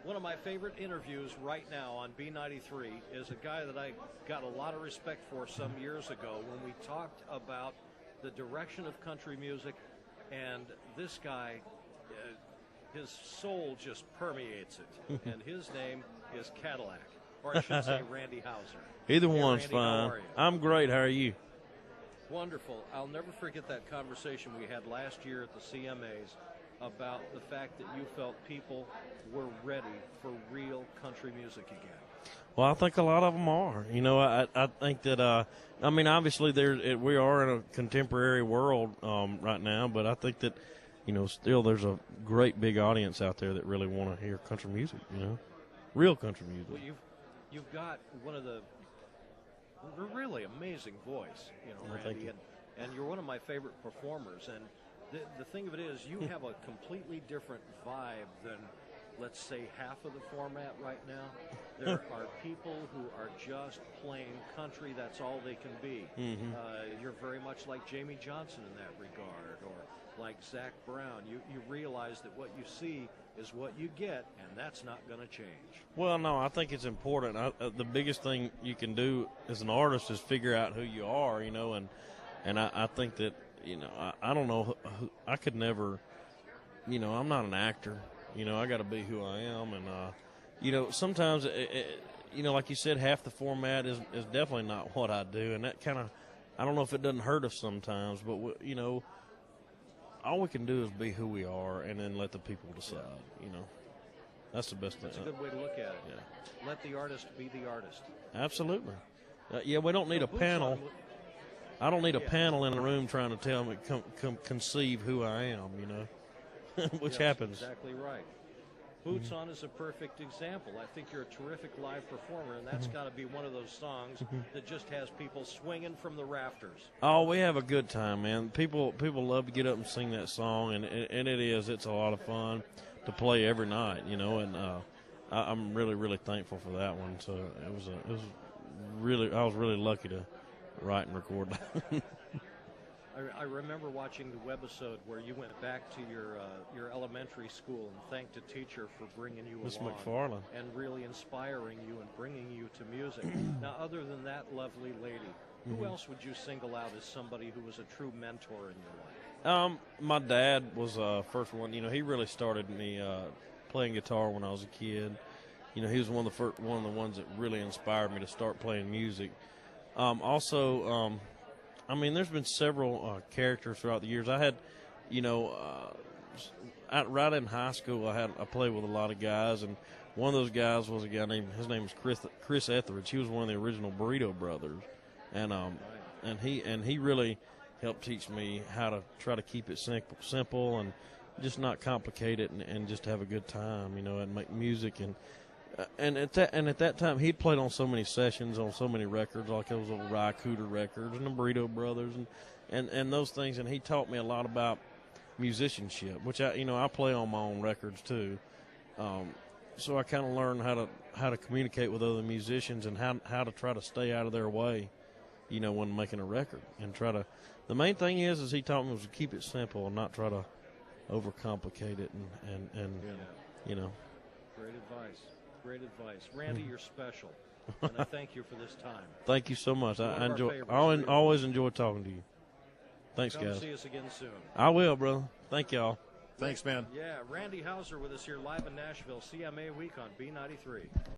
One of my favorite interviews right now on B93 is a guy that I got a lot of respect for some years ago when we talked about the direction of country music, and this guy, his soul just permeates it, and his name is Cadillac, or I should say Randy Houser. Either Hey, one's Randy, fine. how are you? I'm great. How are you? Wonderful. I'll never forget that conversation we had last year at the CMAs about the fact that you felt people were ready for real country music again. Well, I think a lot of them are. You know, I think that, I mean, obviously we are in a contemporary world right now, but I think that, you know, still there's a great big audience out there that really want to hear country music, you know, real country music. Well, you've got one of the really amazing voice, you know, Well, Randy, thank you. and you're one of my favorite performers. And the thing of it is, you have a completely different vibe than, let's say, half of the format right now. There are people who are just playing country. That's all they can be. Mm-hmm. You're very much like Jamie Johnson in that regard, or like Zach Brown. You realize that what you see is what you get, and that's not going to change. Well, no, I think it's important. The biggest thing you can do as an artist is figure out who you are, you know, and I think that, you know, I don't know, I could never, you know, I'm not an actor. You know, I got to be who I am. And, you know, sometimes, you know, like you said, half the format is definitely not what I do. And that kind of, I don't know if it doesn't hurt us sometimes, but, you know, all we can do is be who we are and then let the people decide, you know. That's the best thing. That's a good way to look at it. Yeah. Let the artist be the artist. Absolutely. Yeah, we don't need a Boots panel. on- I don't need a panel in a room trying to tell me, conceive who I am, you know, which Yes, happens. Exactly right. Boots On is a perfect example. I think you're a terrific live performer, and that's got to be one of those songs that just has people swinging from the rafters. Oh, we have a good time, man. People love to get up and sing that song, and it's a lot of fun to play every night, you know. And I'm really, really thankful for that one. So it was I was really lucky to write and record that. I remember watching the webisode where you went back to your elementary school and thanked a teacher for bringing you Miss along McFarland. and really inspiring you and bringing you to music. Now, other than that lovely lady, who else would you single out as somebody who was a true mentor in your life? My dad was first one. You know, he really started me playing guitar when I was a kid. You know, he was one of the ones that really inspired me to start playing music. Also, I mean, there's been several characters throughout the years. I had, you know, right in high school, I played with a lot of guys, and one of those guys was a guy his name was Chris Etheridge. He was one of the original Burrito Brothers, and he really helped teach me how to try to keep it simple and just not complicate it and just have a good time, you know, and make music and at that time, he'd played on so many sessions, on so many records, like those old Ry Cooder records and the Burrito Brothers and those things. And he taught me a lot about musicianship, which I play on my own records too. So I kind of learned how to communicate with other musicians and how to try to stay out of their way, you know, when making a record and the main thing is he taught me was to keep it simple and not try to overcomplicate it and you know. Great advice. Great advice. Randy, you're special, and I thank you for this time. Thank you so much. I favorites. always enjoy talking to you. Thanks, Come guys. see us again soon. I will, brother. Thank y'all. Thanks, man. Yeah, Randy Houser with us here live in Nashville, CMA Week on B93.